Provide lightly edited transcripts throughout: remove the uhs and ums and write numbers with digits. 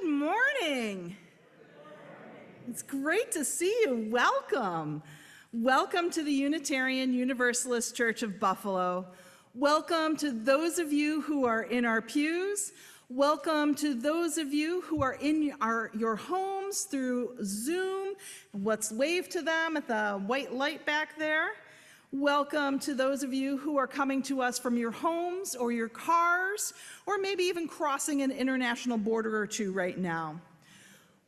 Good morning. It's great to see you. Welcome. Welcome to the Unitarian Universalist Church of Buffalo. Welcome to those of you who are in our pews. Welcome to those of you who are in your homes through Zoom. Let's wave to them at the white light back there. Welcome to those of you who are coming to us from your homes or your cars, or maybe even crossing an international border or two right now.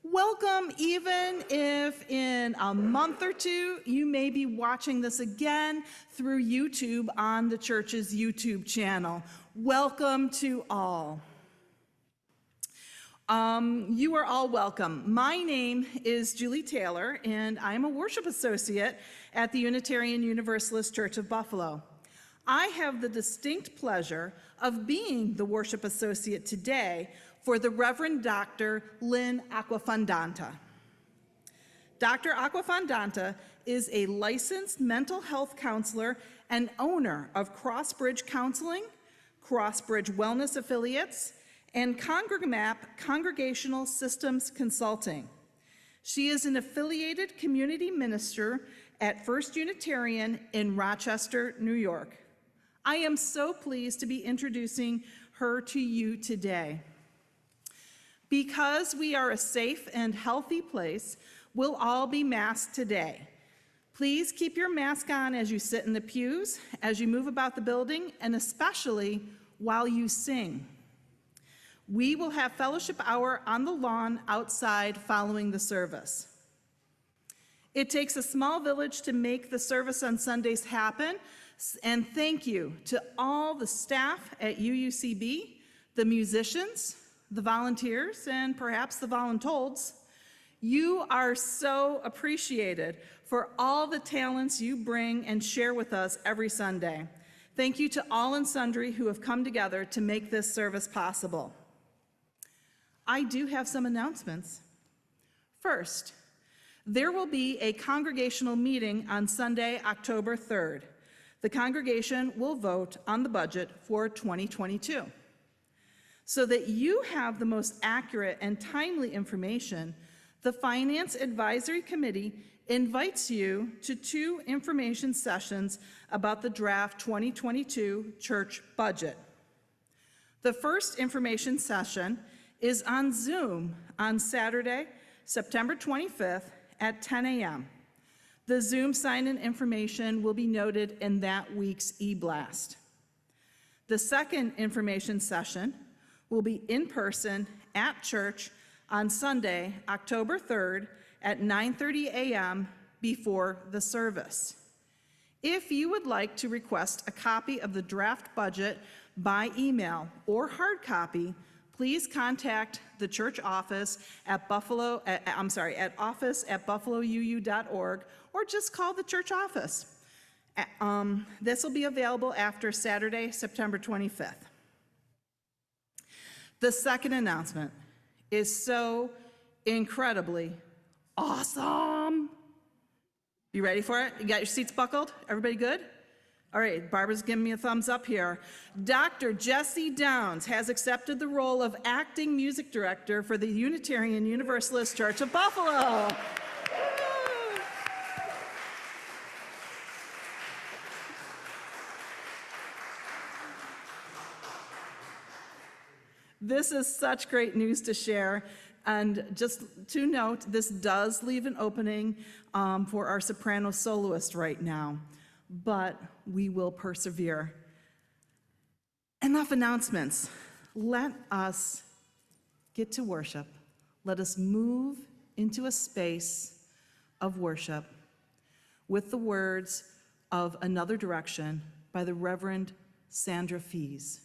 Welcome even if in a month or two you may be watching this again through YouTube on the church's YouTube channel. Welcome to all. You are all welcome. My name is Julie Taylor, and I'm a worship associate at the Unitarian Universalist Church of Buffalo. I have the distinct pleasure of being the worship associate today for the Reverend Dr. Lynn Acquafondata. Dr. Acquafondata is a licensed mental health counselor and owner of Crossbridge Counseling, Crossbridge Wellness Affiliates, and CongregMap Congregational Systems Consulting. She is an affiliated community minister at First Unitarian in Rochester, New York. I am so pleased to be introducing her to you today. Because we are a safe and healthy place, we'll all be masked today. Please keep your mask on as you sit in the pews, as you move about the building, and especially while you sing. We will have fellowship hour on the lawn outside following the service. It takes a small village to make the service on Sundays happen, and thank you to all the staff at UUCB, the musicians, the volunteers, and perhaps the voluntolds. You are so appreciated for all the talents you bring and share with us every Sunday. Thank you to all and sundry who have come together to make this service possible. I do have some announcements. First, there will be a congregational meeting on Sunday, October 3rd. The congregation will vote on the budget for 2022. So that you have the most accurate and timely information, the Finance Advisory Committee invites you to 2 information sessions about the draft 2022 church budget. The first information session is on Zoom on Saturday, September 25th at 10 a.m. The Zoom sign-in information will be noted in that week's e-blast. The second information session will be in person at church on Sunday, October 3rd at 9:30 a.m. before the service. If you would like to request a copy of the draft budget by email or hard copy, please contact the church office at office@buffalouu.org, or just call the church office. This will be available after Saturday, September 25th. The second announcement is so incredibly awesome. You ready for it? You got your seats buckled? Everybody good? All right, Barbara's giving me a thumbs up here. Dr. Jesse Downs has accepted the role of acting music director for the Unitarian Universalist Church of Buffalo. This is such great news to share. And just to note, this does leave an opening for our soprano soloist right now, but we will persevere. Enough announcements. Let us get to worship. Let us move into a space of worship with the words of Another Direction by the Reverend Sandra Fees.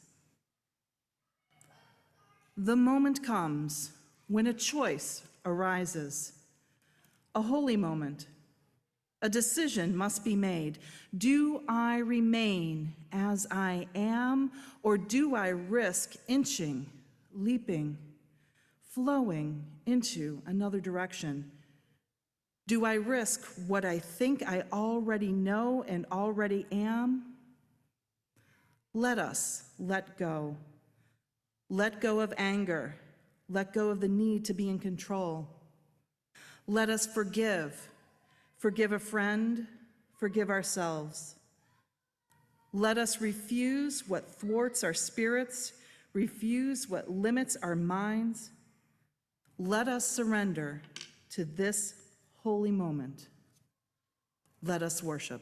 The moment comes when a choice arises, a holy moment. A decision must be made. Do I remain as I am, or do I risk inching, leaping, flowing into another direction? Do I risk what I think I already know and already am? Let us let go. Let go of anger. Let go of the need to be in control. Let us forgive. Forgive a friend, forgive ourselves. Let us refuse what thwarts our spirits, refuse what limits our minds. Let us surrender to this holy moment. Let us worship.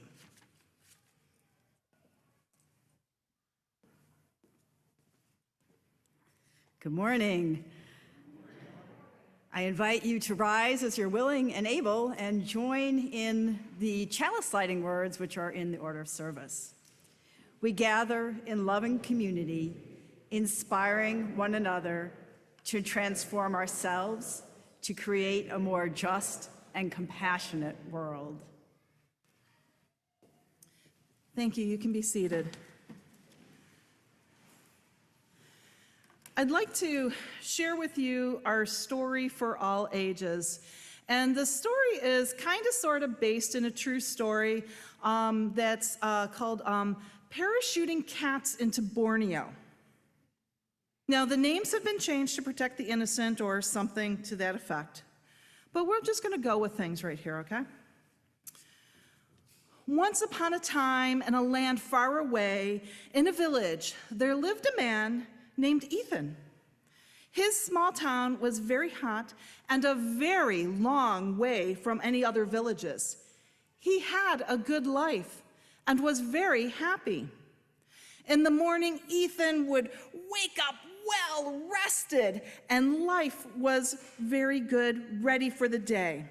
Good morning. I invite you to rise as you're willing and able and join in the chalice lighting words which are in the order of service. We gather in loving community, inspiring one another to transform ourselves, to create a more just and compassionate world. Thank you. You can be seated. I'd like to share with you our story for all ages. And the story is kind of sort of based in a true story that's called Parachuting Cats into Borneo. Now, the names have been changed to protect the innocent or something to that effect. But we're just going to go with things right here, okay? Once upon a time, in a land far away, in a village, there lived a man named Ethan. His small town was very hot and a very long way from any other villages. He had a good life and was very happy. In the morning, Ethan would wake up well rested, and life was very good, ready for the day.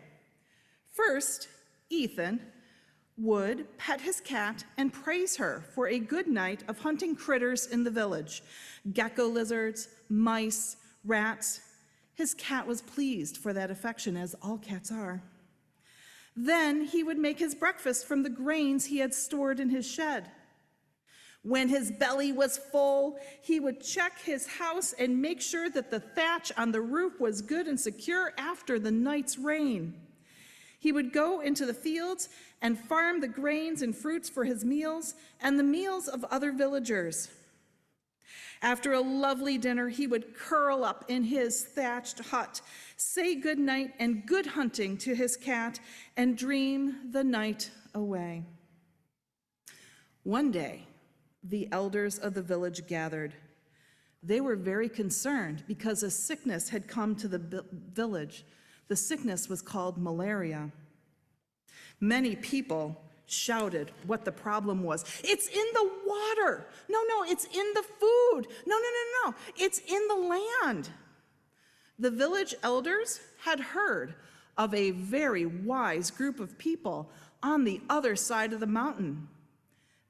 First, Ethan would pet his cat and praise her for a good night of hunting critters in the village, gecko lizards, mice, rats. His cat was pleased for that affection, as all cats are. Then he would make his breakfast from the grains he had stored in his shed. When his belly was full, he would check his house and make sure that the thatch on the roof was good and secure after the night's rain. He would go into the fields and farm the grains and fruits for his meals and the meals of other villagers. After a lovely dinner, he would curl up in his thatched hut, say good night and good hunting to his cat, and dream the night away. One day, the elders of the village gathered. They were very concerned because a sickness had come to the village. The sickness was called malaria. Many people shouted what the problem was. It's in the water. No, it's in the food. No, it's in the land. The village elders had heard of a very wise group of people on the other side of the mountain.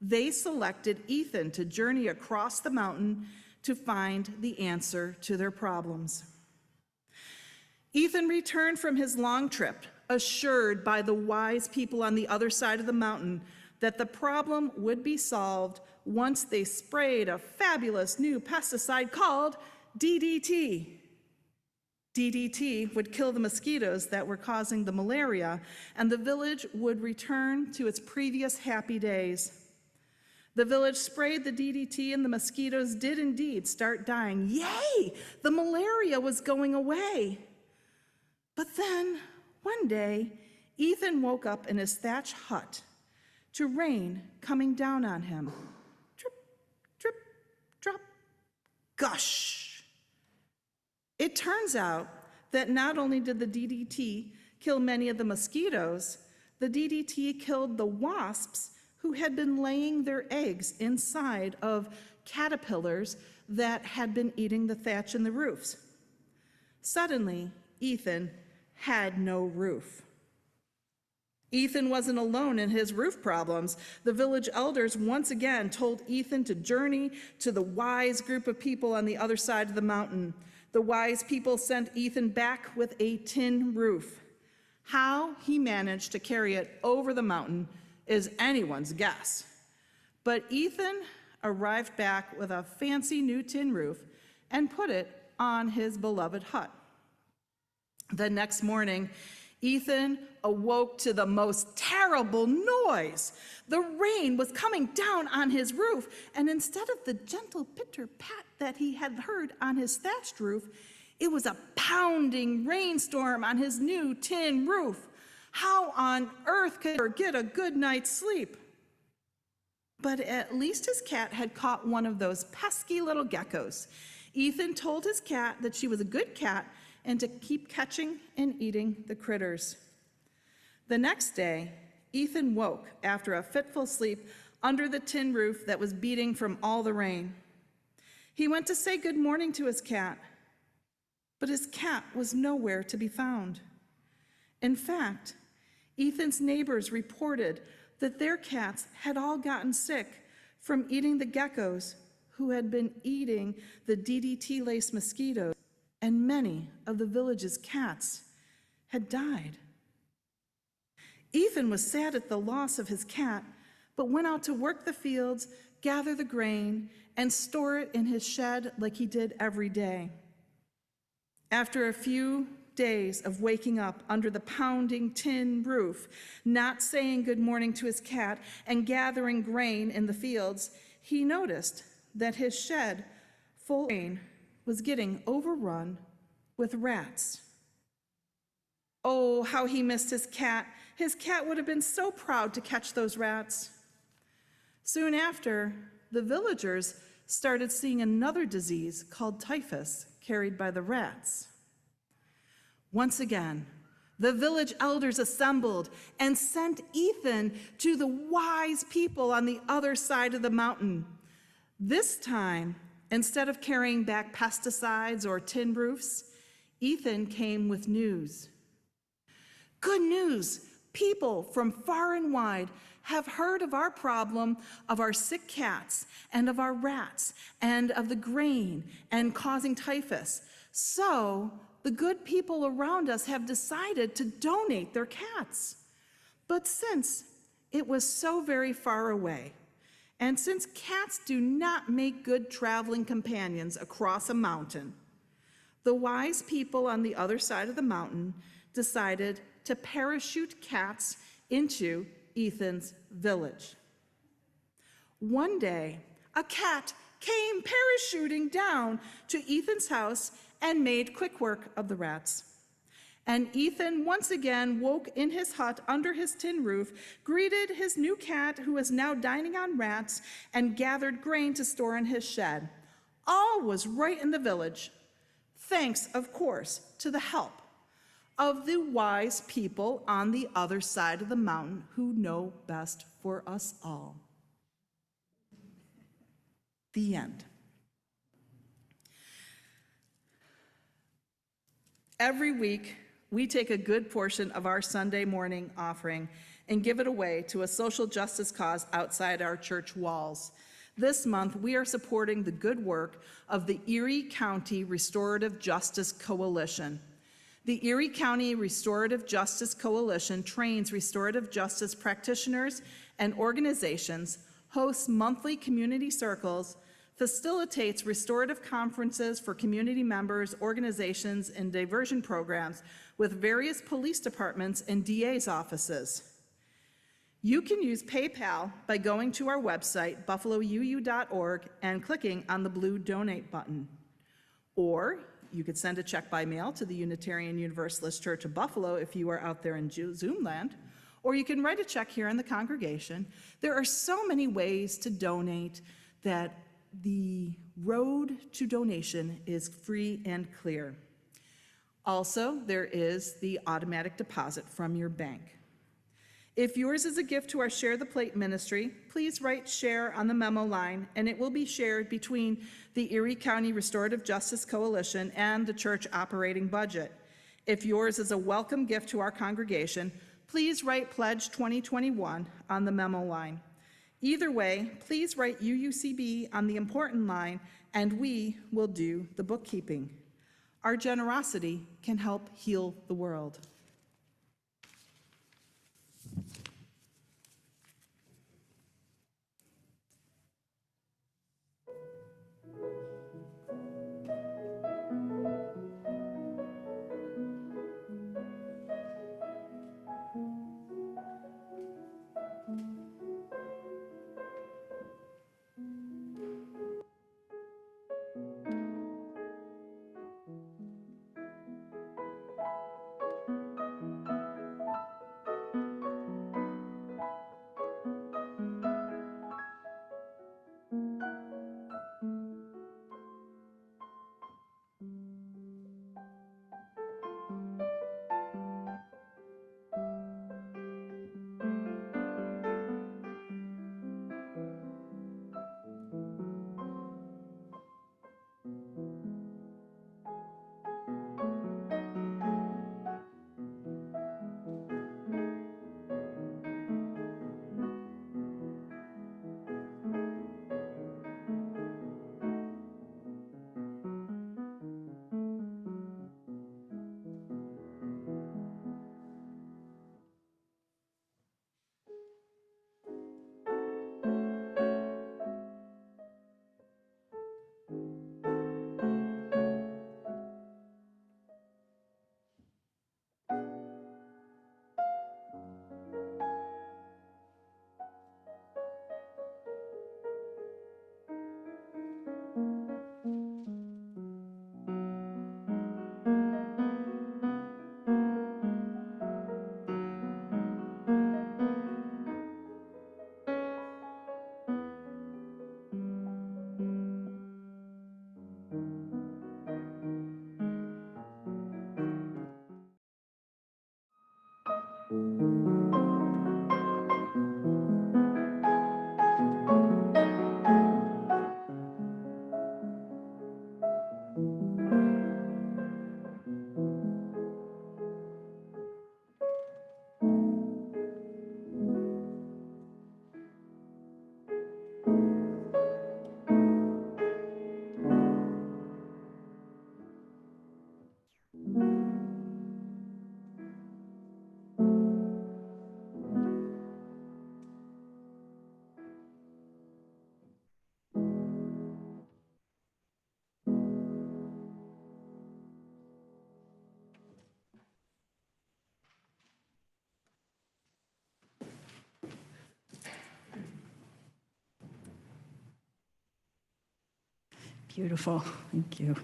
They selected Ethan to journey across the mountain to find the answer to their problems. Ethan returned from his long trip, assured by the wise people on the other side of the mountain that the problem would be solved once they sprayed a fabulous new pesticide called DDT. DDT would kill the mosquitoes that were causing the malaria, and the village would return to its previous happy days. The village sprayed the DDT, and the mosquitoes did indeed start dying. Yay! The malaria was going away. But then, one day, Ethan woke up in his thatch hut to rain coming down on him. Drip, drip, drop, gush. It turns out that not only did the DDT kill many of the mosquitoes, the DDT killed the wasps who had been laying their eggs inside of caterpillars that had been eating the thatch and the roofs. Suddenly, Ethan had no roof. Ethan wasn't alone in his roof problems. The village elders once again told Ethan to journey to the wise group of people on the other side of the mountain. The wise people sent Ethan back with a tin roof. How he managed to carry it over the mountain is anyone's guess. But Ethan arrived back with a fancy new tin roof and put it on his beloved hut. The next morning, Ethan awoke to the most terrible noise. The rain was coming down on his roof, and instead of the gentle pitter-pat that he had heard on his thatched roof, It was a pounding rainstorm on his new tin roof. How on earth could he get a good night's sleep? But at least his cat had caught one of those pesky little geckos. Ethan told his cat that she was a good cat and to keep catching and eating the critters. The next day, Ethan woke after a fitful sleep under the tin roof that was beating from all the rain. He went to say good morning to his cat, but his cat was nowhere to be found. In fact, Ethan's neighbors reported that their cats had all gotten sick from eating the geckos who had been eating the DDT-laced mosquitoes, and many of the village's cats had died. Ethan was sad at the loss of his cat, but went out to work the fields, gather the grain, and store it in his shed like he did every day. After a few days of waking up under the pounding tin roof, not saying good morning to his cat, and gathering grain in the fields, he noticed that his shed full of grain was getting overrun with rats. Oh, how he missed his cat. His cat would have been so proud to catch those rats. Soon after, the villagers started seeing another disease called typhus carried by the rats. Once again, the village elders assembled and sent Ethan to the wise people on the other side of the mountain. This time, instead of carrying back pesticides or tin roofs, Ethan came with news. Good news! People from far and wide have heard of our problem of our sick cats and of our rats and of the grain and causing typhus. So the good people around us have decided to donate their cats. But since it was so very far away, and since cats do not make good traveling companions across a mountain, the wise people on the other side of the mountain decided to parachute cats into Ethan's village. One day, a cat came parachuting down to Ethan's house and made quick work of the rats. And Ethan once again woke in his hut under his tin roof, greeted his new cat who was now dining on rats, and gathered grain to store in his shed. All was right in the village, thanks, of course, to the help of the wise people on the other side of the mountain who know best for us all. The end. Every week, we take a good portion of our Sunday morning offering and give it away to a social justice cause outside our church walls. This month, we are supporting the good work of the Erie County Restorative Justice Coalition. The Erie County Restorative Justice Coalition trains restorative justice practitioners and organizations, hosts monthly community circles, facilitates restorative conferences for community members, organizations, and diversion programs with various police departments and DA's offices. You can use PayPal by going to our website, buffalouu.org, and clicking on the blue Donate button. Or you could send a check by mail to the Unitarian Universalist Church of Buffalo if you are out there in Zoom land, or you can write a check here in the congregation. There are so many ways to donate that the road to donation is free and clear. Also, there is the automatic deposit from your bank. If yours is a gift to our Share the Plate ministry, please write share on the memo line, and it will be shared between the Erie County Restorative Justice Coalition and the church operating budget. If yours is a welcome gift to our congregation, please write Pledge 2021 on the memo line. Either way, please write UUCB on the important line, and we will do the bookkeeping. Our generosity can help heal the world. Beautiful, thank you.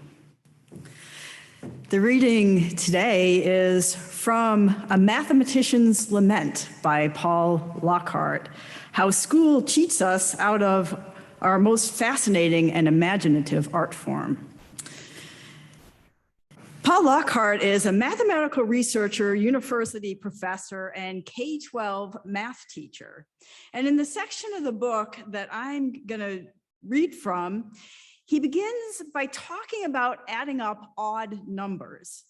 The reading today is from A Mathematician's Lament by Paul Lockhart, How School Cheats Us Out of Our Most Fascinating and Imaginative Art Form. Paul Lockhart is a mathematical researcher, university professor, and K-12 math teacher. And in the section of the book that I'm going to read from, he begins by talking about adding up odd numbers.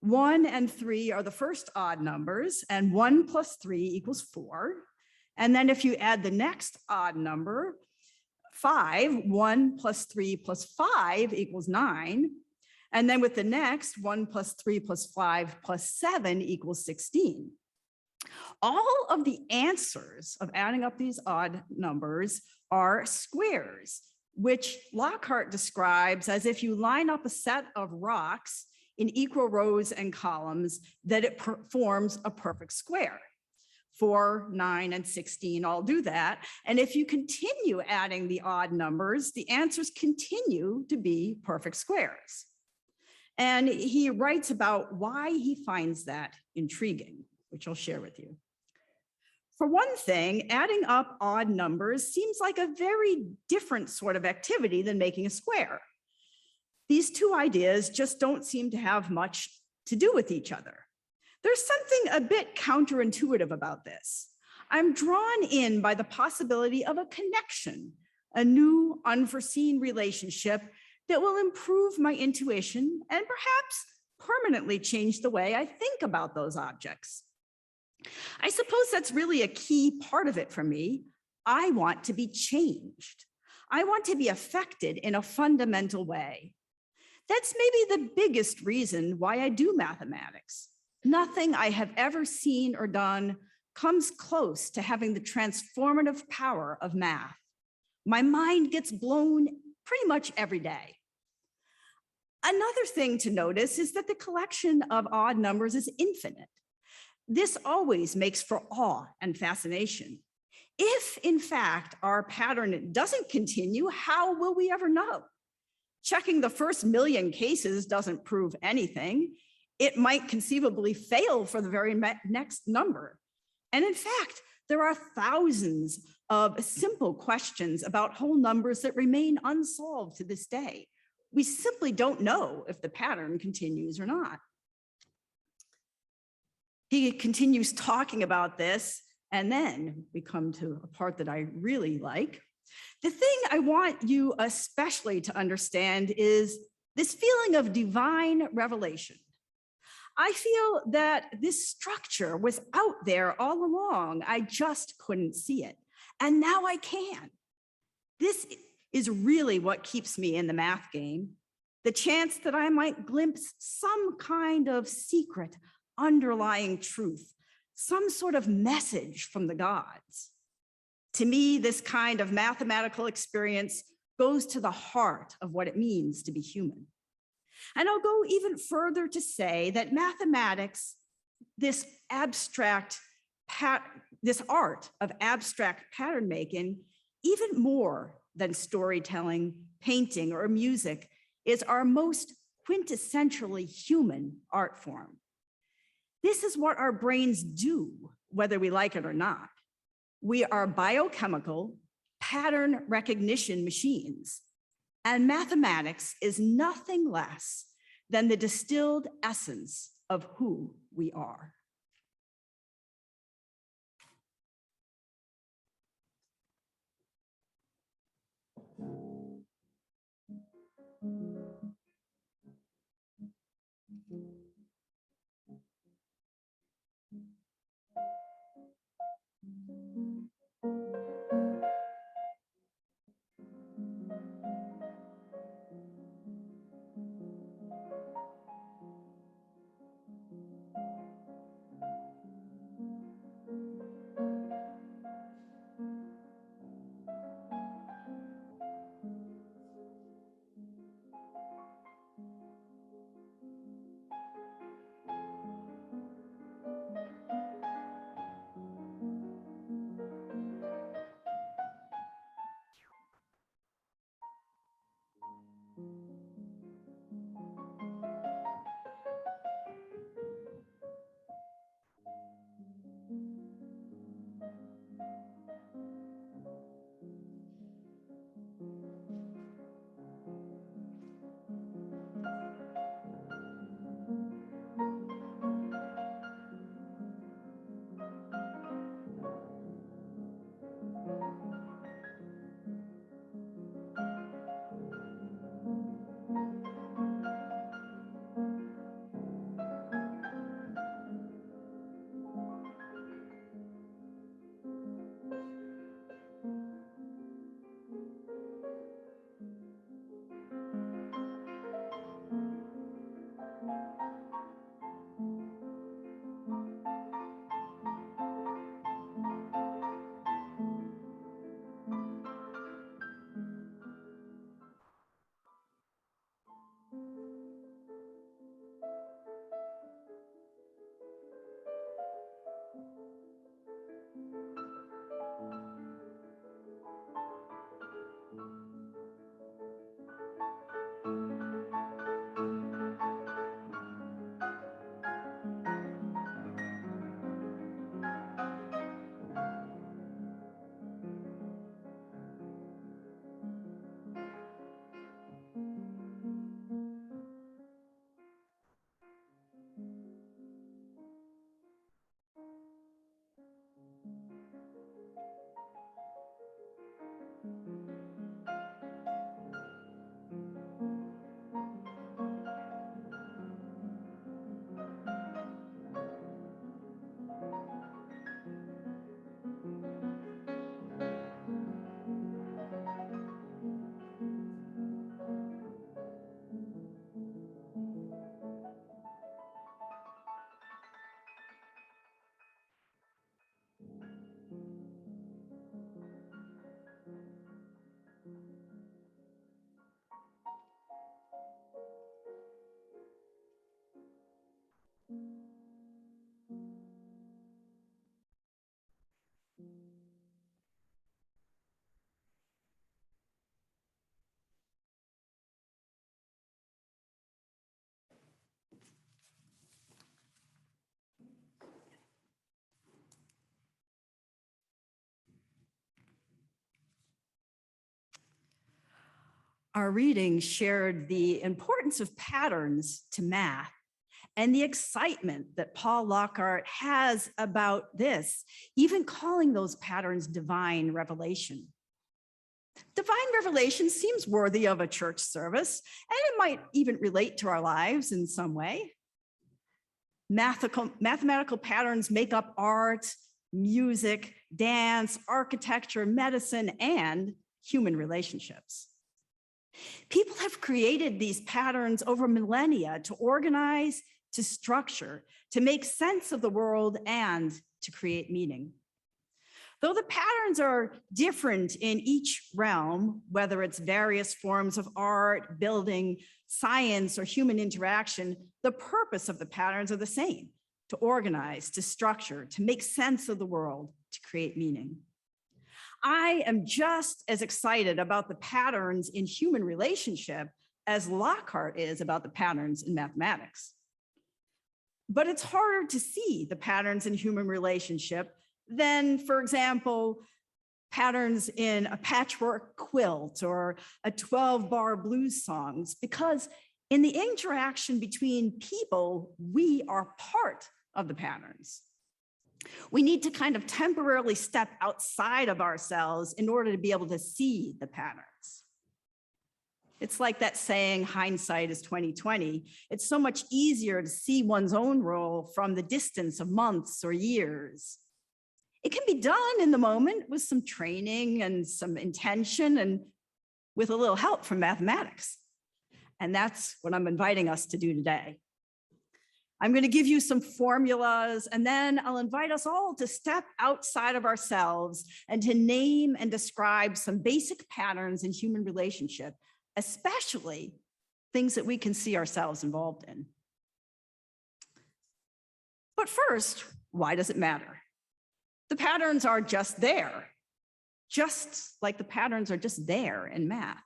1 and 3 are the first odd numbers, and 1 plus 3 equals 4. And then if you add the next odd number, 5, 1 plus 3 plus 5 equals 9. And then with the next, 1 plus 3 plus 5 plus 7 equals 16. All of the answers of adding up these odd numbers are squares, which Lockhart describes as if you line up a set of rocks in equal rows and columns, that it forms a perfect square. 4, 9, and 16 all do that. And if you continue adding the odd numbers, the answers continue to be perfect squares. And he writes about why he finds that intriguing, which I'll share with you. For one thing, adding up odd numbers seems like a very different sort of activity than making a square. These two ideas just don't seem to have much to do with each other. There's something a bit counterintuitive about this. I'm drawn in by the possibility of a connection, a new unforeseen relationship that will improve my intuition and perhaps permanently change the way I think about those objects. I suppose that's really a key part of it for me. I want to be changed. I want to be affected in a fundamental way. That's maybe the biggest reason why I do mathematics. Nothing I have ever seen or done comes close to having the transformative power of math. My mind gets blown pretty much every day. Another thing to notice is that the collection of odd numbers is infinite. This always makes for awe and fascination. If, in fact, our pattern doesn't continue, how will we ever know? Checking the first million cases doesn't prove anything. It might conceivably fail for the very next number. And in fact, there are thousands of simple questions about whole numbers that remain unsolved to this day. We simply don't know if the pattern continues or not. He continues talking about this, and then we come to a part that I really like. The thing I want you especially to understand is this feeling of divine revelation. I feel that this structure was out there all along. I just couldn't see it, and now I can. This is really what keeps me in the math game. The chance that I might glimpse some kind of secret underlying truth, some sort of message from the gods. To me, this kind of mathematical experience goes to the heart of what it means to be human. And I'll go even further to say that mathematics, this art of abstract pattern making, even more than storytelling, painting, or music, is our most quintessentially human art form. This is what our brains do, whether we like it or not. We are biochemical pattern recognition machines, and mathematics is nothing less than the distilled essence of who we are. Our reading shared the importance of patterns to math and the excitement that Paul Lockhart has about this, even calling those patterns divine revelation. Divine revelation seems worthy of a church service, and it might even relate to our lives in some way. Mathematical patterns make up art, music, dance, architecture, medicine, and human relationships. People have created these patterns over millennia to organize, to structure, to make sense of the world, and to create meaning. Though the patterns are different in each realm, whether it's various forms of art, building, science, or human interaction, the purpose of the patterns are the same: to organize, to structure, to make sense of the world, to create meaning. I am just as excited about the patterns in human relationship as Lockhart is about the patterns in mathematics. But it's harder to see the patterns in human relationship than, for example, patterns in a patchwork quilt or a 12-bar blues songs, because in the interaction between people, we are part of the patterns. We need to kind of temporarily step outside of ourselves in order to be able to see the patterns. It's like that saying, hindsight is 20/20. It's so much easier to see one's own role from the distance of months or years. It can be done in the moment with some training and some intention and with a little help from mathematics. And that's what I'm inviting us to do today. I'm going to give you some formulas, and then I'll invite us all to step outside of ourselves and to name and describe some basic patterns in human relationship, especially things that we can see ourselves involved in. But first, why does it matter? The patterns are just there, just like the patterns are just there in math.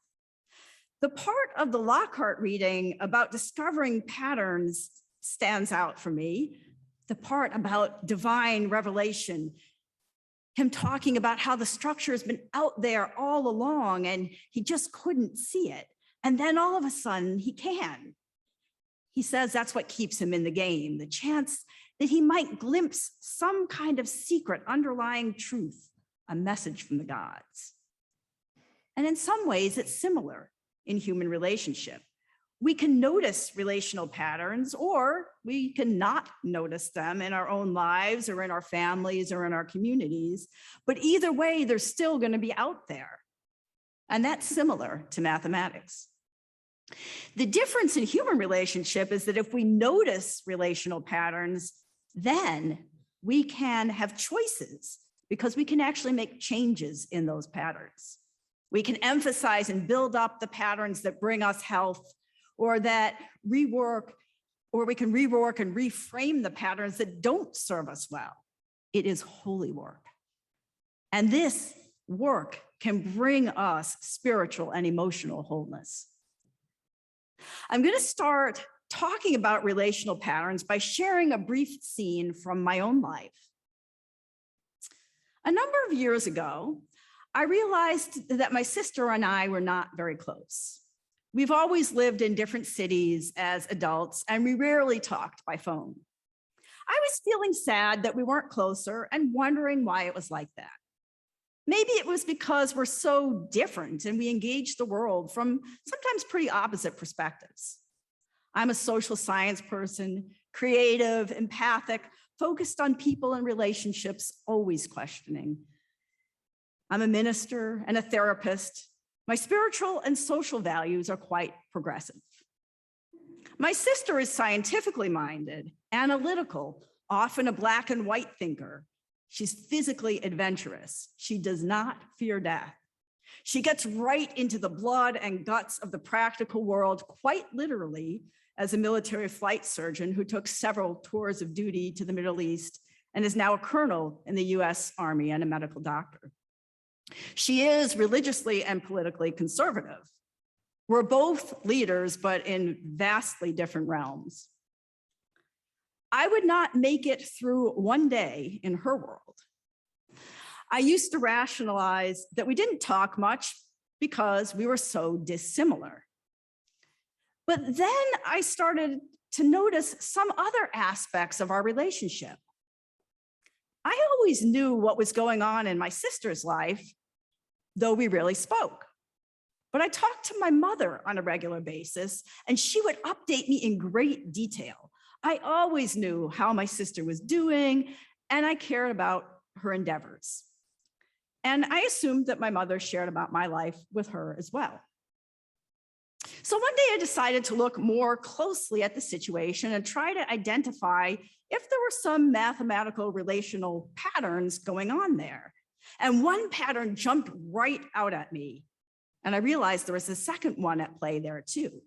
The part of the Lockhart reading about discovering patterns stands out for me. The part about divine revelation, him talking about how the structure has been out there all along and he just couldn't see it. And then all of a sudden he can. He says that's what keeps him in the game, the chance that he might glimpse some kind of secret underlying truth, a message from the gods. And in some ways, it's similar in human relationship. We can notice relational patterns, or we can not notice them in our own lives or in our families or in our communities. But either way, they're still going to be out there. And that's similar to mathematics. The difference in human relationship is that if we notice relational patterns, then we can have choices because we can actually make changes in those patterns. We can emphasize and build up the patterns that bring us health, or that rework, or we can rework and reframe the patterns that don't serve us well. It is holy work. And this work can bring us spiritual and emotional wholeness. I'm going to start talking about relational patterns by sharing a brief scene from my own life. A number of years ago, I realized that my sister and I were not very close. We've always lived in different cities as adults, and we rarely talked by phone. I was feeling sad that we weren't closer and wondering why it was like that. Maybe it was because we're so different and we engage the world from sometimes pretty opposite perspectives. I'm a social science person, creative, empathic, focused on people and relationships, always questioning. I'm a minister and a therapist. My spiritual and social values are quite progressive. My sister is scientifically minded, analytical, often a black and white thinker. She's physically adventurous. She does not fear death. She gets right into the blood and guts of the practical world, quite literally, as a military flight surgeon who took several tours of duty to the Middle East and is now a colonel in the US Army and a medical doctor. She is religiously and politically conservative. We're both leaders, but in vastly different realms. I would not make it through one day in her world. I used to rationalize that we didn't talk much because we were so dissimilar. But then I started to notice some other aspects of our relationship. I always knew what was going on in my sister's life, though we rarely spoke. But I talked to my mother on a regular basis, and she would update me in great detail. I always knew how my sister was doing, and I cared about her endeavors. And I assumed that my mother shared about my life with her as well. So one day I decided to look more closely at the situation and try to identify if there were some mathematical relational patterns going on there. And one pattern jumped right out at me. And I realized there was a second one at play there too.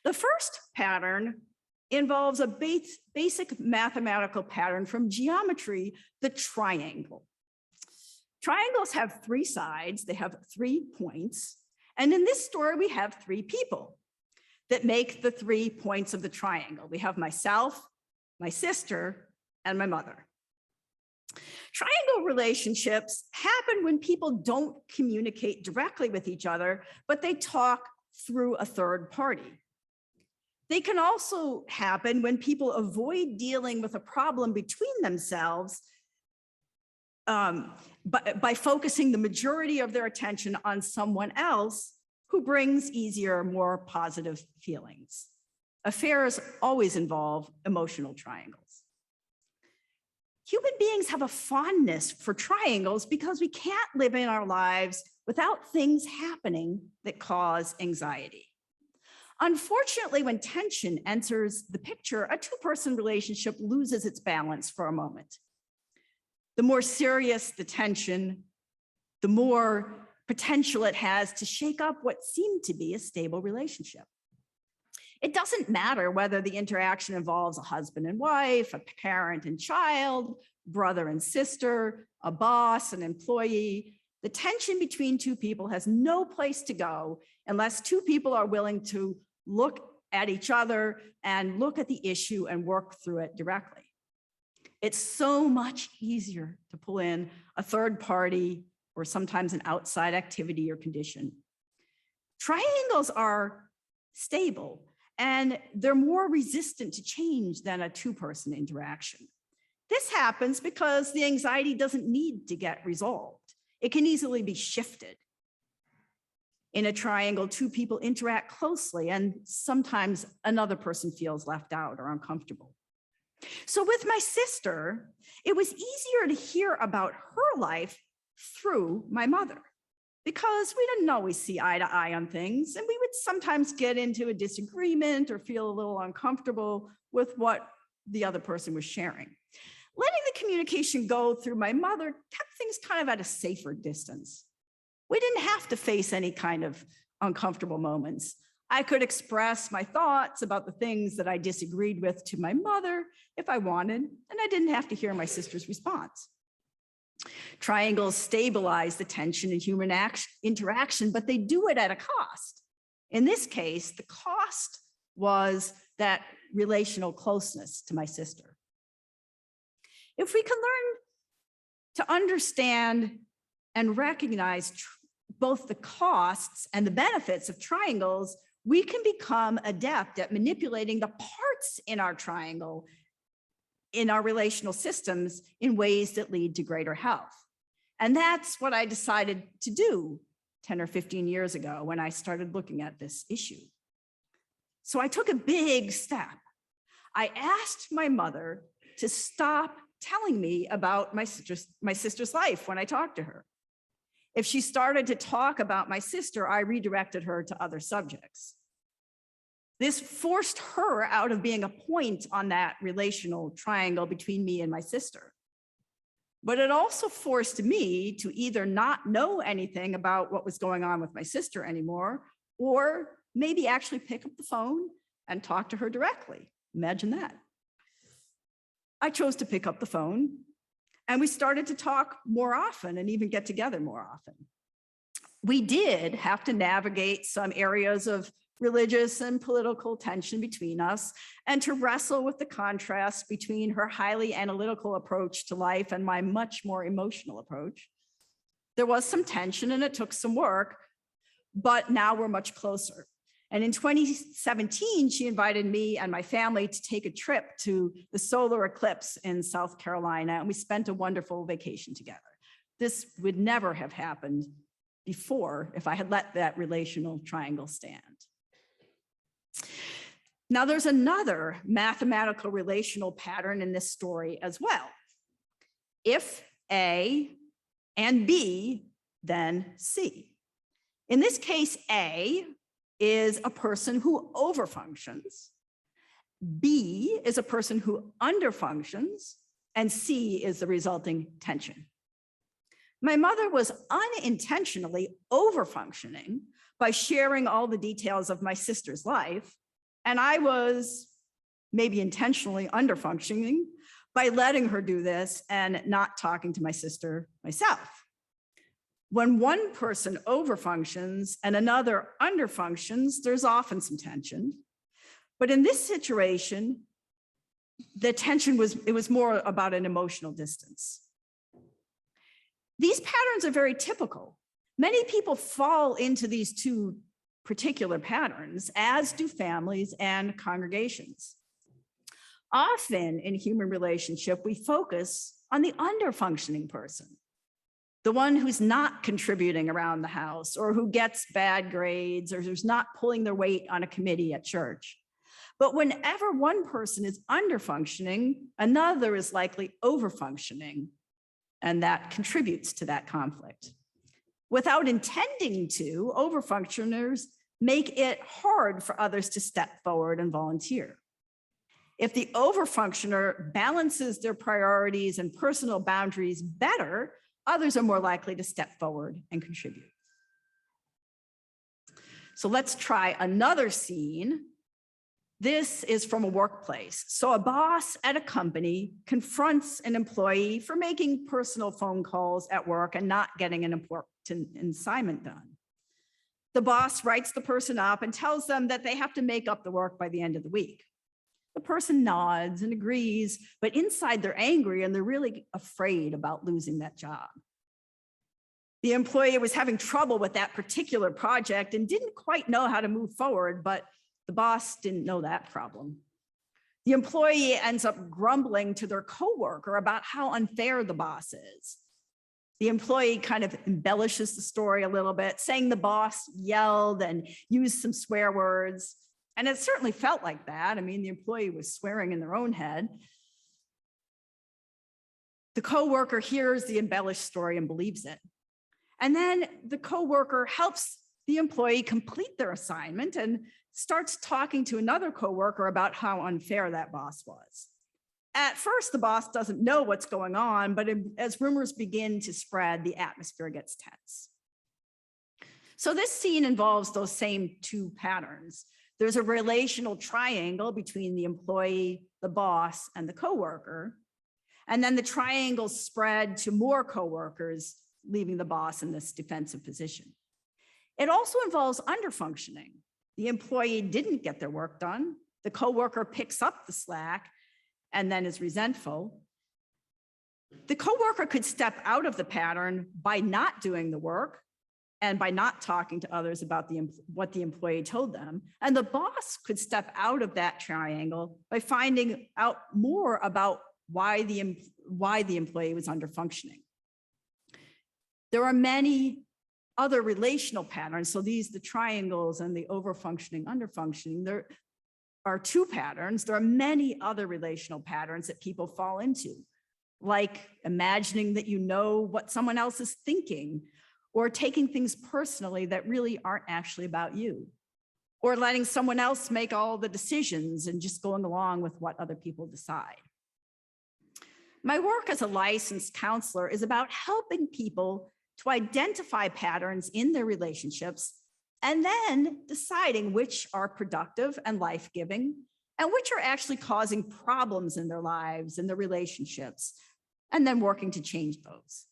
The first pattern involves a basic mathematical pattern from geometry, the triangle. Triangles have three sides, they have 3 points. And in this story, we have 3 people that make the 3 points of the triangle. We have myself, my sister, and my mother. Triangle relationships happen when people don't communicate directly with each other, but they talk through a third party. They can also happen when people avoid dealing with a problem between themselves by focusing the majority of their attention on someone else who brings easier, more positive feelings. Affairs always involve emotional triangles. Human beings have a fondness for triangles because we can't live in our lives without things happening that cause anxiety. Unfortunately, when tension enters the picture, a two-person relationship loses its balance for a moment. The more serious the tension, the more potential it has to shake up what seemed to be a stable relationship. It doesn't matter whether the interaction involves a husband and wife, a parent and child, brother and sister, a boss, an employee. The tension between two people has no place to go unless two people are willing to look at each other and look at the issue and work through it directly. It's so much easier to pull in a third party or sometimes an outside activity or condition. Triangles are stable and they're more resistant to change than a two-person interaction. This happens because the anxiety doesn't need to get resolved. It can easily be shifted. In a triangle, two people interact closely and sometimes another person feels left out or uncomfortable. So with my sister, it was easier to hear about her life through my mother because we didn't always see eye to eye on things, and we would sometimes get into a disagreement or feel a little uncomfortable with what the other person was sharing. Letting the communication go through my mother kept things kind of at a safer distance. We didn't have to face any kind of uncomfortable moments. I could express my thoughts about the things that I disagreed with to my mother if I wanted, and I didn't have to hear my sister's response. Triangles stabilize the tension in human interaction, but they do it at a cost. In this case, the cost was that relational closeness to my sister. If we can learn to understand and recognize both the costs and the benefits of triangles, we can become adept at manipulating the parts in our triangle, in our relational systems, in ways that lead to greater health. And that's what I decided to do 10 or 15 years ago when I started looking at this issue. So I took a big step. I asked my mother to stop telling me about my sister's life when I talked to her. If she started to talk about my sister, I redirected her to other subjects. This forced her out of being a point on that relational triangle between me and my sister. But it also forced me to either not know anything about what was going on with my sister anymore, or maybe actually pick up the phone and talk to her directly. Imagine that. I chose to pick up the phone, and we started to talk more often and even get together more often. We did have to navigate some areas of religious and political tension between us, and to wrestle with the contrast between her highly analytical approach to life and my much more emotional approach. There was some tension and it took some work, but now we're much closer. And in 2017, she invited me and my family to take a trip to the solar eclipse in South Carolina, and we spent a wonderful vacation together. This would never have happened before if I had let that relational triangle stand. Now, there's another mathematical relational pattern in this story as well. If A and B, then C. In this case, A is a person who overfunctions, B is a person who underfunctions, and C is the resulting tension. My mother was unintentionally overfunctioning by sharing all the details of my sister's life, and I was maybe intentionally underfunctioning by letting her do this and not talking to my sister myself. When one person overfunctions and another underfunctions, there's often some tension. But in this situation, the tension was more about an emotional distance. These patterns are very typical. Many people fall into these two particular patterns, as do families and congregations. Often in human relationship, we focus on the underfunctioning person, the one who's not contributing around the house, or who gets bad grades, or who's not pulling their weight on a committee at church. But whenever one person is underfunctioning, another is likely overfunctioning, and that contributes to that conflict. Without intending to, overfunctioners make it hard for others to step forward and volunteer. If the overfunctioner balances their priorities and personal boundaries better, others are more likely to step forward and contribute. So let's try another scene. This is from a workplace. So a boss at a company confronts an employee for making personal phone calls at work and not getting an important assignment done. The boss writes the person up and tells them that they have to make up the work by the end of the week. The person nods and agrees, but inside they're angry and they're really afraid about losing that job. The employee was having trouble with that particular project and didn't quite know how to move forward, but the boss didn't know that problem. The employee ends up grumbling to their coworker about how unfair the boss is. The employee kind of embellishes the story a little bit, saying the boss yelled and used some swear words. And it certainly felt like that. I mean, the employee was swearing in their own head. The coworker hears the embellished story and believes it. And then the coworker helps the employee complete their assignment and starts talking to another coworker about how unfair that boss was. At first, the boss doesn't know what's going on, but as rumors begin to spread, the atmosphere gets tense. So this scene involves those same two patterns. There's a relational triangle between the employee, the boss, and the coworker. And then the triangles spread to more coworkers, leaving the boss in this defensive position. It also involves underfunctioning. The employee didn't get their work done. The coworker picks up the slack and then is resentful. The coworker could step out of the pattern by not doing the work and by not talking to others about what the employee told them. And the boss could step out of that triangle by finding out more about why the employee was underfunctioning. There are many other relational patterns. So these, the triangles and the overfunctioning, underfunctioning, there are two patterns. There are many other relational patterns that people fall into, like imagining that you know what someone else is thinking, or taking things personally that really aren't actually about you, or letting someone else make all the decisions and just going along with what other people decide. My work as a licensed counselor is about helping people to identify patterns in their relationships and then deciding which are productive and life-giving and which are actually causing problems in their lives and their relationships, and then working to change those.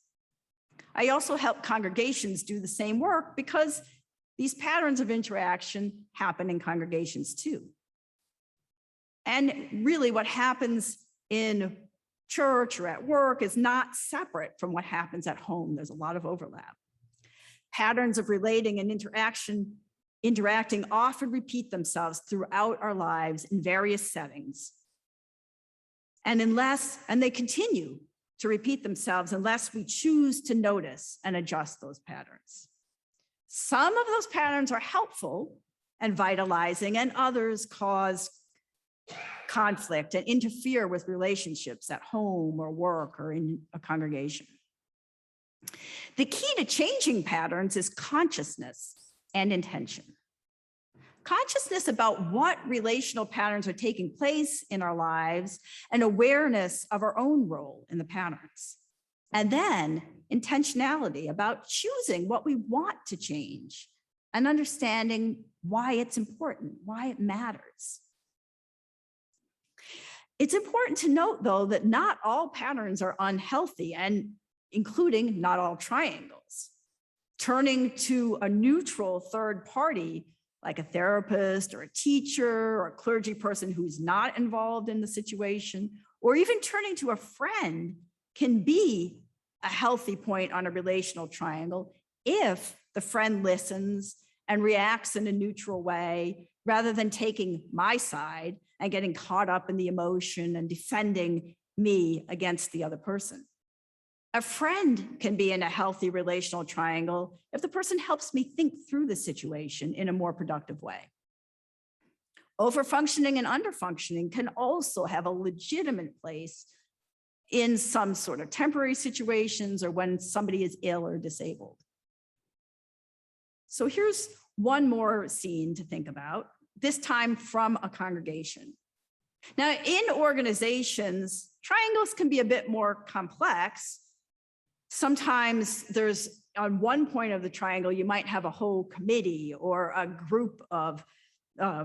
I also help congregations do the same work because these patterns of interaction happen in congregations too. And really what happens in church or at work is not separate from what happens at home. There's a lot of overlap. Patterns of relating and interacting often repeat themselves throughout our lives in various settings. And they continue to repeat themselves unless we choose to notice and adjust those patterns. Some of those patterns are helpful and vitalizing, and others cause conflict and interfere with relationships at home or work or in a congregation. The key to changing patterns is consciousness and intention. Consciousness about what relational patterns are taking place in our lives and awareness of our own role in the patterns. And then intentionality about choosing what we want to change and understanding why it's important, why it matters. It's important to note, though, that not all patterns are unhealthy, and including not all triangles. Turning to a neutral third party, like a therapist or a teacher or a clergy person who's not involved in the situation, or even turning to a friend can be a healthy point on a relational triangle if the friend listens and reacts in a neutral way rather than taking my side and getting caught up in the emotion and defending me against the other person. A friend can be in a healthy relational triangle if the person helps me think through the situation in a more productive way. Overfunctioning and underfunctioning can also have a legitimate place in some sort of temporary situations or when somebody is ill or disabled. So here's one more scene to think about, this time from a congregation. Now, in organizations, triangles can be a bit more complex. Sometimes there's, on one point of the triangle, you might have a whole committee or a group of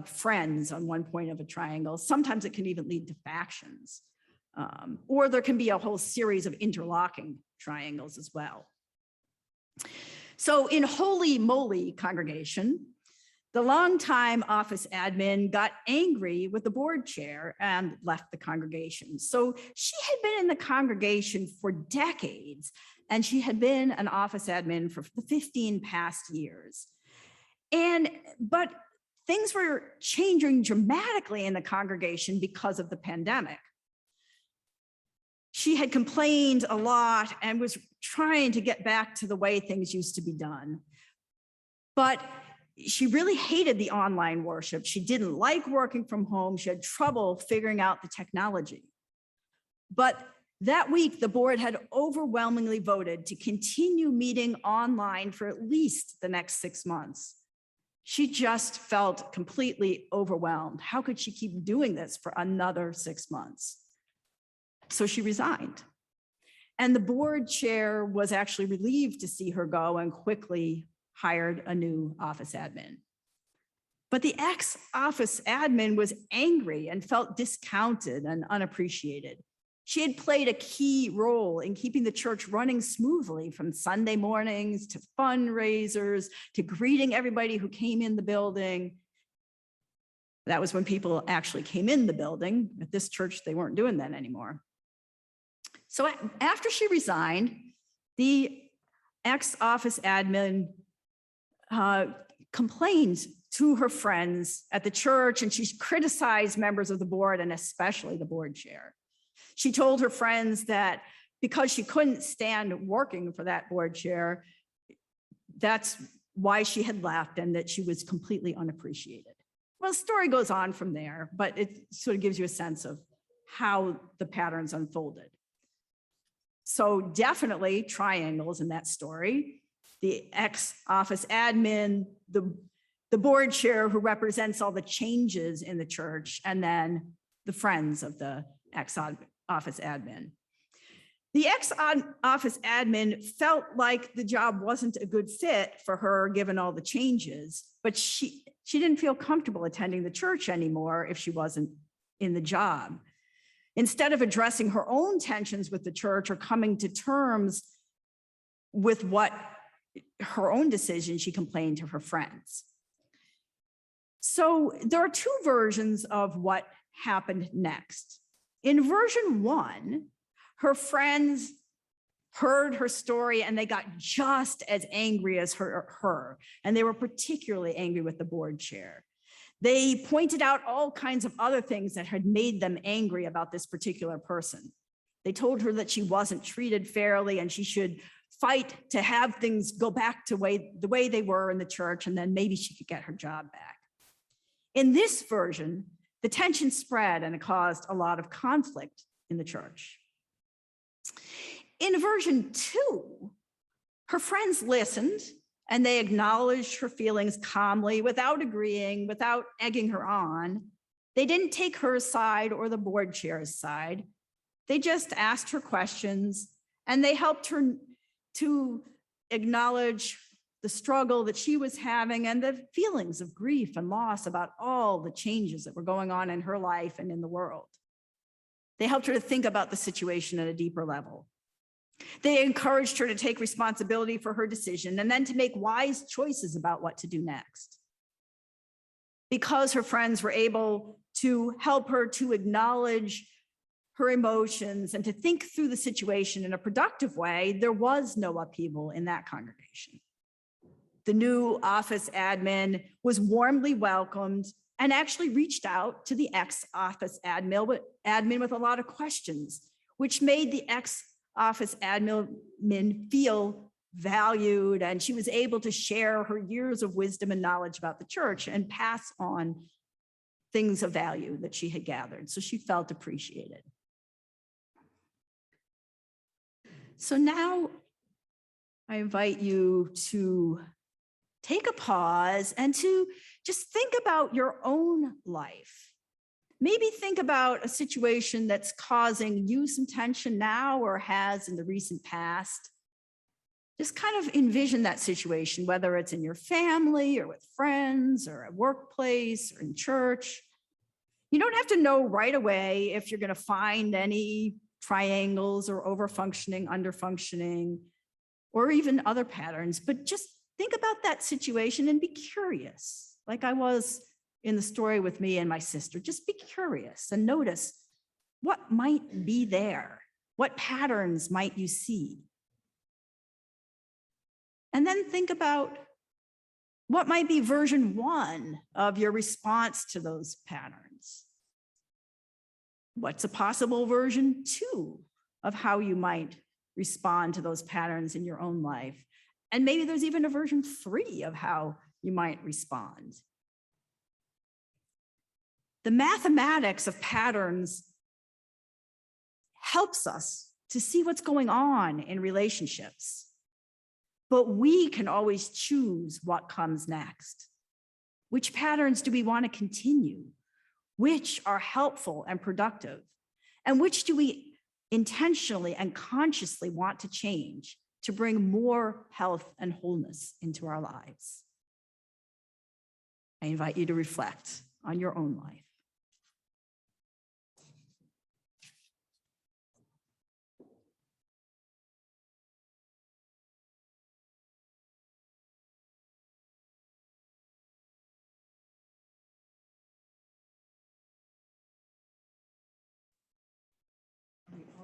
friends on one point of a triangle. Sometimes it can even lead to factions. Or there can be a whole series of interlocking triangles as well. So in Holy Moly congregation, the longtime office admin got angry with the board chair and left the congregation. So she had been in the congregation for decades, and she had been an office admin for the 15 past years. But things were changing dramatically in the congregation because of the pandemic. She had complained a lot and was trying to get back to the way things used to be done. But she really hated the online worship. She didn't like working from home. She had trouble figuring out the technology. But that week, the board had overwhelmingly voted to continue meeting online for at least the next 6 months. She just felt completely overwhelmed. How could she keep doing this for another 6 months? So she resigned. And the board chair was actually relieved to see her go and quickly hired a new office admin. But the ex-office admin was angry and felt discounted and unappreciated. She had played a key role in keeping the church running smoothly, from Sunday mornings to fundraisers to greeting everybody who came in the building. That was when people actually came in the building. At this church, they weren't doing that anymore. So after she resigned, the ex-office admin complained to her friends at the church, and she criticized members of the board and especially the board chair. She told her friends that because she couldn't stand working for that board chair, that's why she had left and that she was completely unappreciated. Well, the story goes on from there, but it sort of gives you a sense of how the patterns unfolded. So definitely triangles in that story. The ex-office admin, the board chair who represents all the changes in the church, and then the friends of the ex-office admin. The ex-office admin felt like the job wasn't a good fit for her given all the changes, but she didn't feel comfortable attending the church anymore if she wasn't in the job. Instead of addressing her own tensions with the church or coming to terms with what her own decision, she complained to her friends. So there are two versions of what happened next. In version one, her friends heard her story and they got just as angry as her. And they were particularly angry with the board chair. They pointed out all kinds of other things that had made them angry about this particular person. They told her that she wasn't treated fairly and she should fight to have things go back to the way they were in the church, and then maybe she could get her job back. In this version, the tension spread and it caused a lot of conflict in the church. In version 2, her friends listened and they acknowledged her feelings calmly without agreeing, without egging her on. They didn't take her side or the board chair's side. They just asked her questions and they helped her to acknowledge the struggle that she was having and the feelings of grief and loss about all the changes that were going on in her life and in the world. They helped her to think about the situation at a deeper level. They encouraged her to take responsibility for her decision and then to make wise choices about what to do next. Because her friends were able to help her to acknowledge her emotions and to think through the situation in a productive way, there was no upheaval in that congregation. The new office admin was warmly welcomed and actually reached out to the ex-office admin with a lot of questions, which made the ex-office admin feel valued, and she was able to share her years of wisdom and knowledge about the church and pass on things of value that she had gathered. So she felt appreciated. So now I invite you to take a pause and to just think about your own life. Maybe think about a situation that's causing you some tension now or has in the recent past. Just kind of envision that situation, whether it's in your family or with friends or at workplace or in church. You don't have to know right away if you're going to find any triangles or overfunctioning, underfunctioning, or even other patterns, but just think about that situation and be curious, like I was in the story with me and my sister. Just be curious and notice what might be there. What patterns might you see? And then think about what might be version 1 of your response to those patterns. What's a possible version 2 of how you might respond to those patterns in your own life? And maybe there's even a version 3 of how you might respond. The mathematics of patterns helps us to see what's going on in relationships, but we can always choose what comes next. Which patterns do we want to continue? Which are helpful and productive? And which do we intentionally and consciously want to change to bring more health and wholeness into our lives? I invite you to reflect on your own life.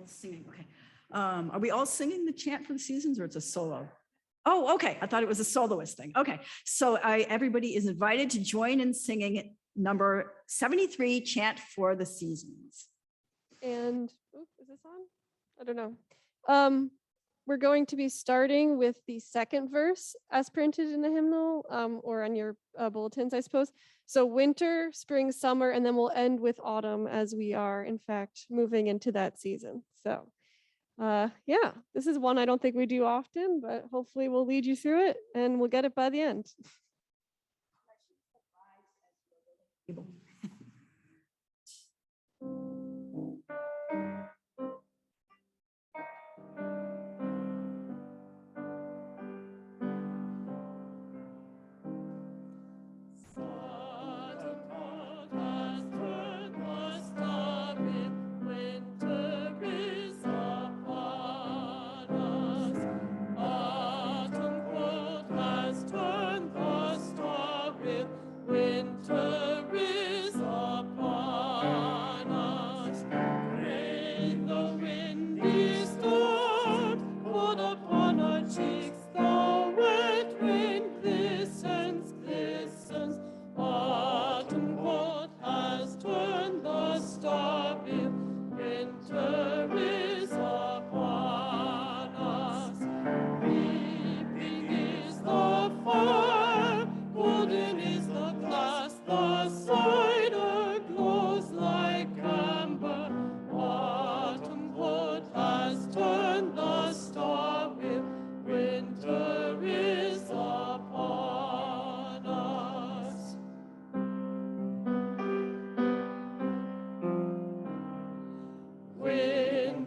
Singing, okay. Are we all singing the chant for the seasons, or it's a solo? Oh, okay. I thought it was a soloist thing. Okay, so everybody is invited to join in singing number 73, Chant for the Seasons. And is this on? I don't know. We're going to be starting with the second verse as printed in the hymnal, or on your bulletins, I suppose. So winter, spring, summer, and then we'll end with autumn, as we are, in fact, moving into that season. So yeah, this is one I don't think we do often, but hopefully we'll lead you through it and we'll get it by the end. Winter is upon us.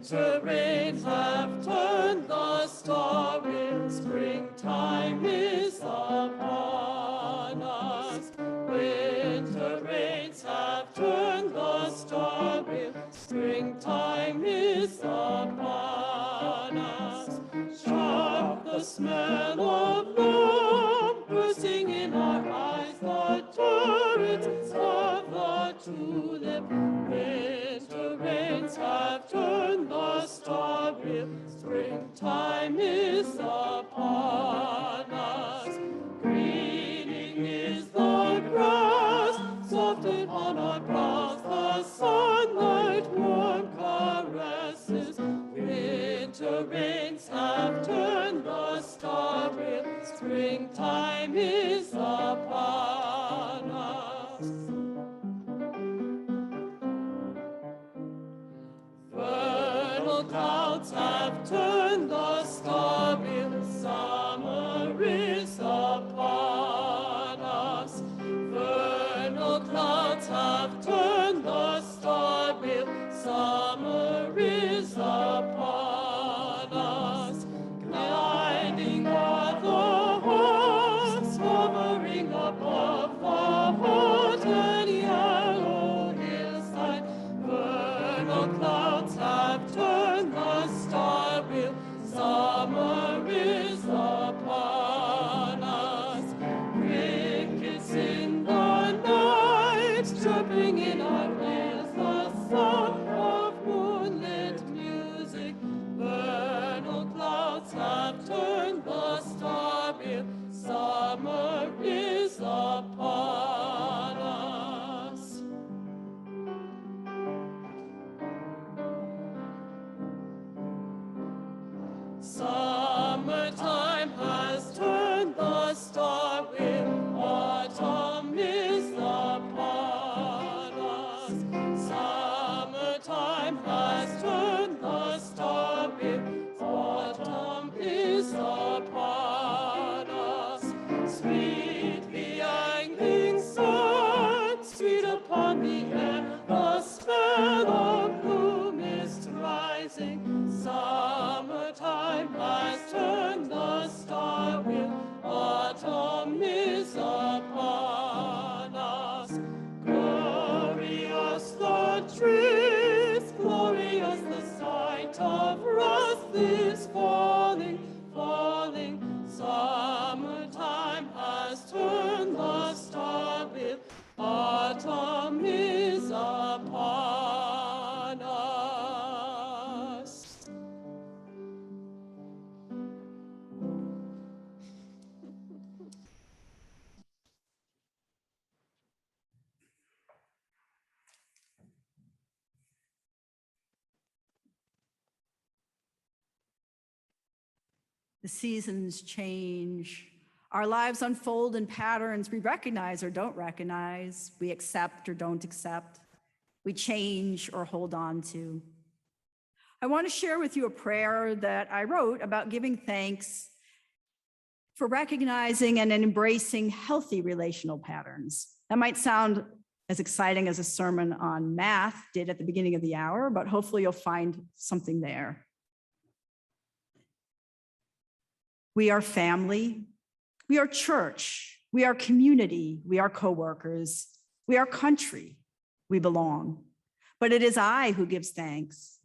Winter rains have turned the stormy, springtime is upon us. Winter rains have turned the stormy, springtime is upon us. Sharp the smell of love bursting in our eyes, the turrets of the tulip. Winter rains have turned the stormy, springtime is upon us. Greening is the grass, soft upon our brows, the sunlight warm caresses. Winter rains have turned the stormy, springtime is upon us. Vernal clouds have turned the stormy, summer is upon us. Vernal clouds have turned the stormy, summer is upon us. Gliding o'er the horse, hovering above the hot and yellow hillside. Vernal clouds have turned the star wheel, summer is upon us. Crickets in the night, chirping in our ears, the sound of moonlit music. Vernal clouds have turned the star wheel, summer is upon us. Summertime has turned the star wheel, autumn is upon us. Summertime has turned the star wheel, autumn is upon us. Sweet the angling sun, sweet upon the air, the spell of blue mist rising. Summertime has turned the star wheel, autumn is upon us. Glorious the trees, glorious the sight of wrath is falling, falling. Summertime has turned the star wheel, autumn is upon us. The seasons change. Our lives unfold in patterns we recognize or don't recognize. We accept or don't accept. We change or hold on to. I want to share with you a prayer that I wrote about giving thanks for recognizing and embracing healthy relational patterns. That might sound as exciting as a sermon on math did at the beginning of the hour, but hopefully you'll find something there. We are family, we are church, we are community, we are coworkers, we are country, we belong. But it is I who gives thanks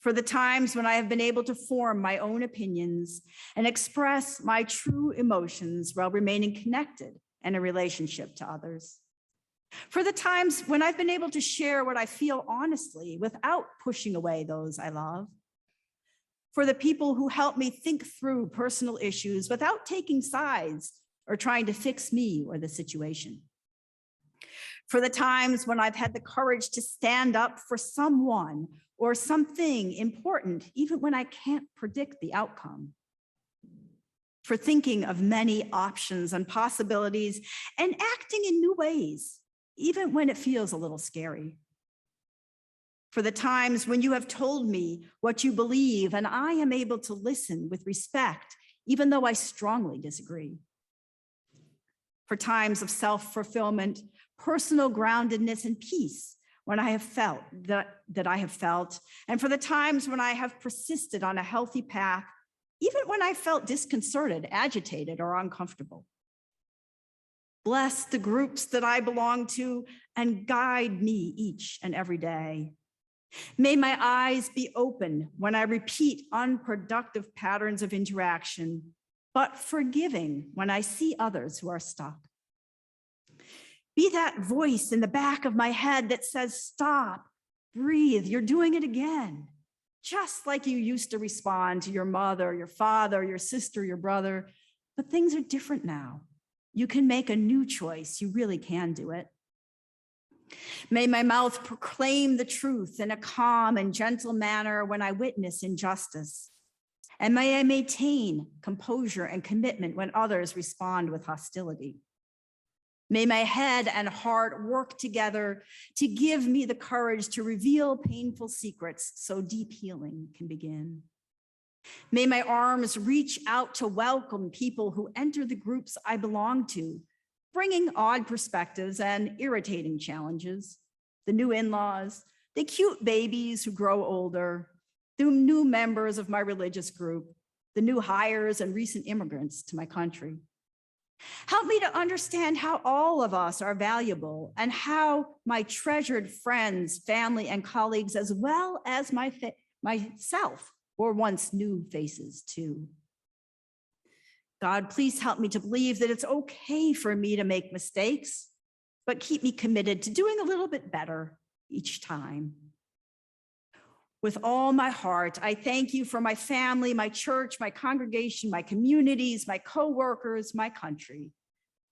for the times when I have been able to form my own opinions and express my true emotions while remaining connected in a relationship to others. For the times when I've been able to share what I feel honestly without pushing away those I love. For the people who help me think through personal issues without taking sides or trying to fix me or the situation. For the times when I've had the courage to stand up for someone or something important, even when I can't predict the outcome. For thinking of many options and possibilities and acting in new ways, even when it feels a little scary. For the times when you have told me what you believe and I am able to listen with respect, even though I strongly disagree. For times of self-fulfillment, personal groundedness, and peace, when I have felt that I have felt, and for the times when I have persisted on a healthy path, even when I felt disconcerted, agitated, or uncomfortable. Bless the groups that I belong to and guide me each and every day. May my eyes be open when I repeat unproductive patterns of interaction, but forgiving when I see others who are stuck. Be that voice in the back of my head that says, stop, breathe, you're doing it again. Just like you used to respond to your mother, your father, your sister, your brother, but things are different now. You can make a new choice. You really can do it. May my mouth proclaim the truth in a calm and gentle manner when I witness injustice. And may I maintain composure and commitment when others respond with hostility. May my head and heart work together to give me the courage to reveal painful secrets so deep healing can begin. May my arms reach out to welcome people who enter the groups I belong to, bringing odd perspectives and irritating challenges, the new in-laws, the cute babies who grow older, the new members of my religious group, the new hires and recent immigrants to my country. Help me to understand how all of us are valuable and how my treasured friends, family, and colleagues, as well as myself, were once new faces too. God, please help me to believe that it's okay for me to make mistakes, but keep me committed to doing a little bit better each time. With all my heart, I thank you for my family, my church, my congregation, my communities, my coworkers, my country.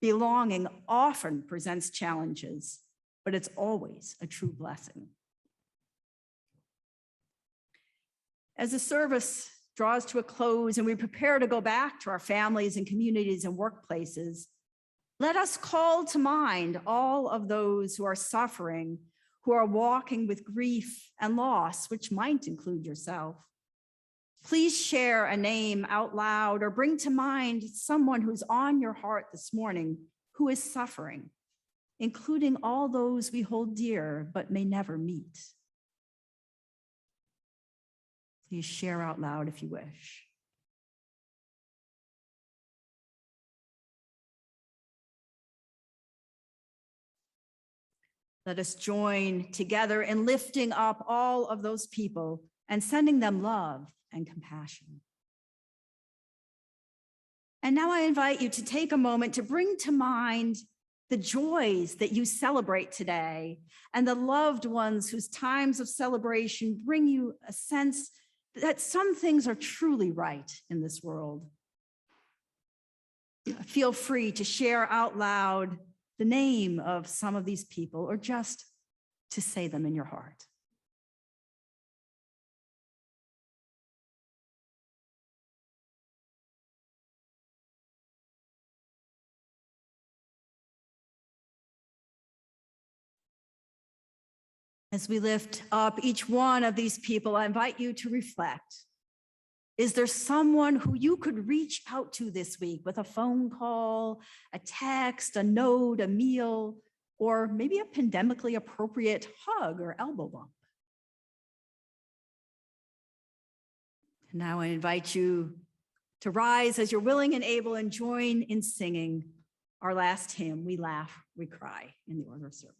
Belonging often presents challenges, but it's always a true blessing. As the service draws to a close and we prepare to go back to our families and communities and workplaces, let us call to mind all of those who are suffering, who are walking with grief and loss, which might include yourself. Please share a name out loud or bring to mind someone who's on your heart this morning who is suffering, including all those we hold dear but may never meet. Please share out loud if you wish. Let us join together in lifting up all of those people and sending them love and compassion. And now I invite you to take a moment to bring to mind the joys that you celebrate today and the loved ones whose times of celebration bring you a sense that some things are truly right in this world. Feel free to share out loud the name of some of these people or just to say them in your heart. As we lift up each one of these people, I invite you to reflect. Is there someone who you could reach out to this week with a phone call, a text, a note, a meal, or maybe a pandemically appropriate hug or elbow bump? And now I invite you to rise as you're willing and able and join in singing our last hymn, We Laugh, We Cry, in the order of service.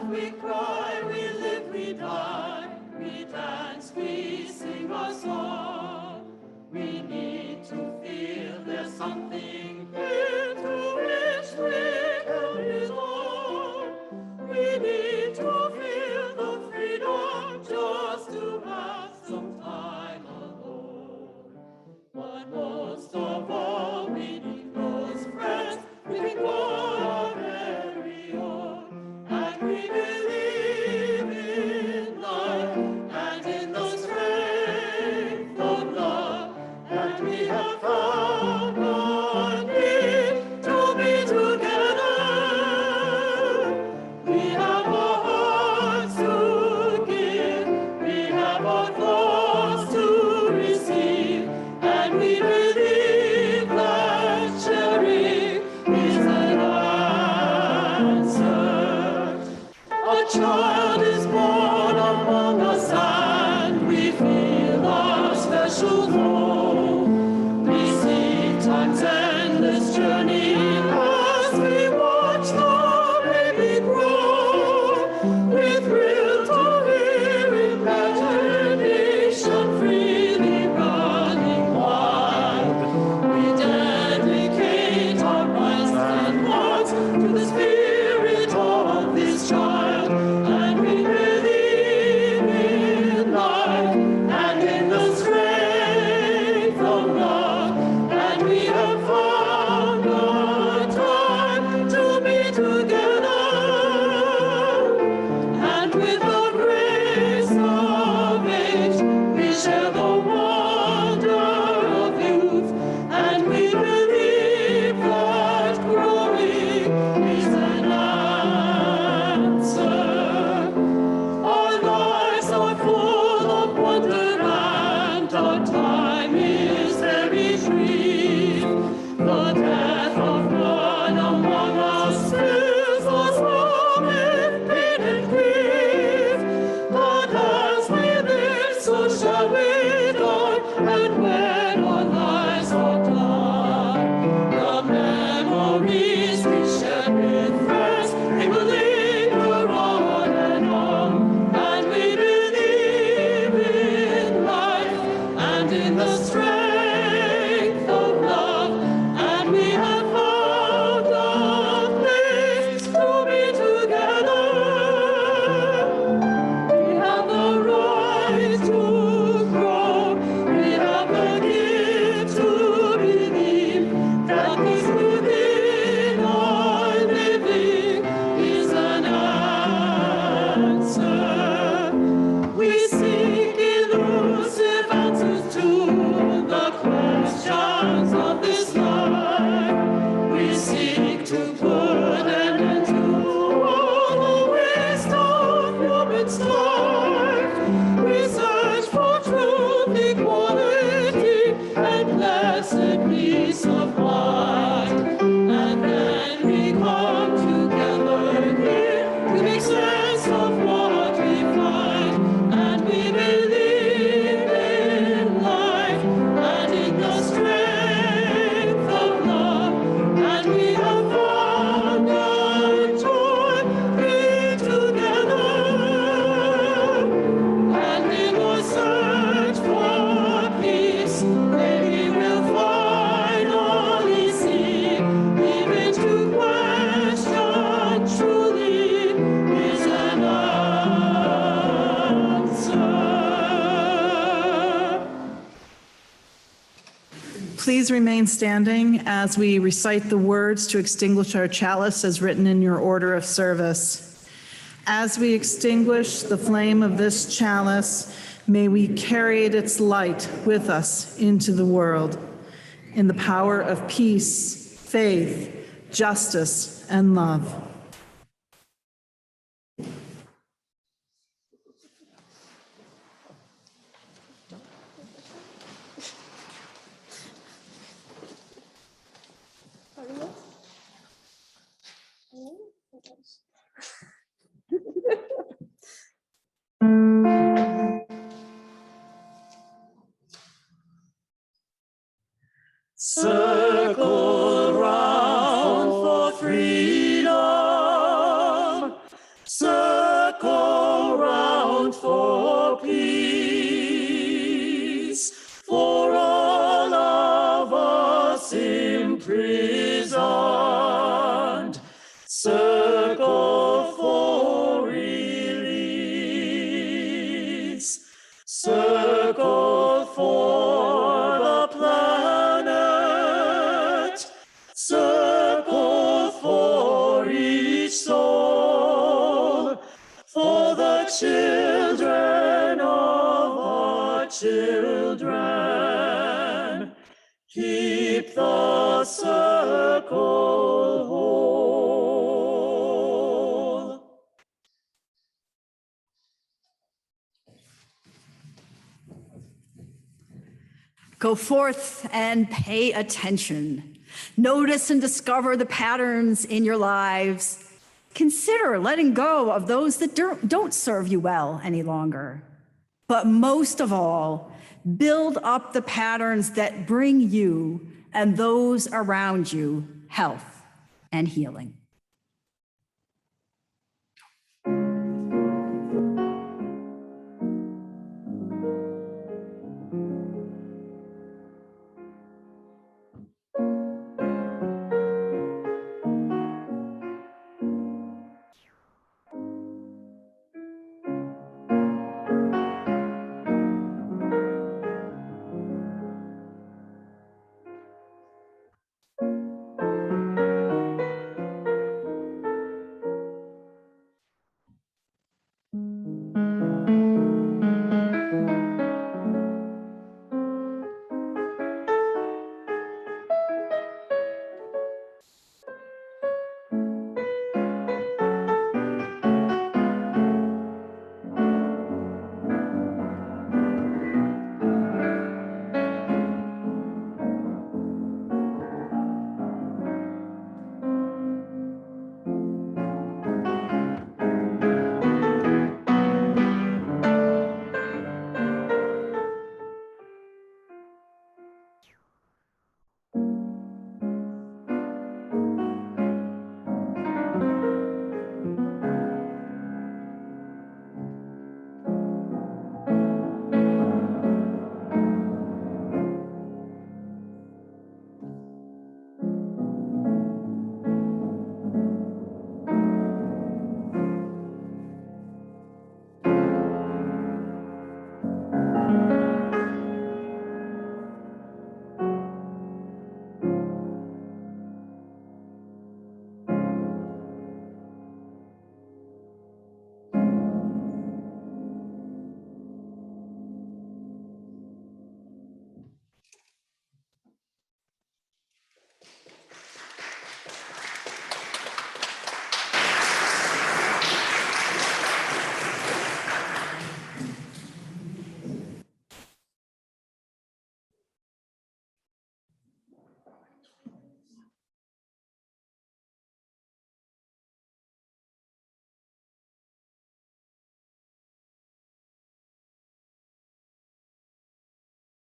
We cry, we live, we die, we dance, we sing a song. We need to soul. We see time's endless journey as we watch the baby grow. We thrill to hear imagination freely running wild. We dedicate our minds and hearts to the spirit of this child, and we believe in life and in the strength of love, and we have found a time to be together, and with the grace of age we share the wonder of youth, and we believe that growing is an answer. Our lives are full of wonder and our time is very brief. The death of none among us fills us all with pain and grief. But as we live, so shall we die, and when our lives are done, the memories we share with friends, they will linger on and on, and we believe in life and in the strength of love, and we have found a place to be together. We have the right to grow. We have the gift to believe that this within our living is an answer. We seek elusive answers to the questions of this life. We seek to put an end to all the waste of human strife. We search for truth, equality, and blessed peace of mind. And then we come together here to make sense of what we find. And we believe in life and in the strength of love. And we have found a joy being together. And in the search for peace, maybe we'll finally see, even to question truly is an answer. Please remain standing as we recite the words to extinguish our chalice as written in your order of service. As we extinguish the flame of this chalice, may we carry its light with us into the world in the power of peace, faith, justice, and love. Circle round for freedom. Circle round for peace. For all of us imprisoned. Circle for release. Circle for the planet. Circle for each soul. For the children of our children. Keep the circle whole. Go forth and pay attention. Notice and discover the patterns in your lives. Consider letting go of those that don't serve you well any longer. But most of all, build up the patterns that bring you and those around you health and healing.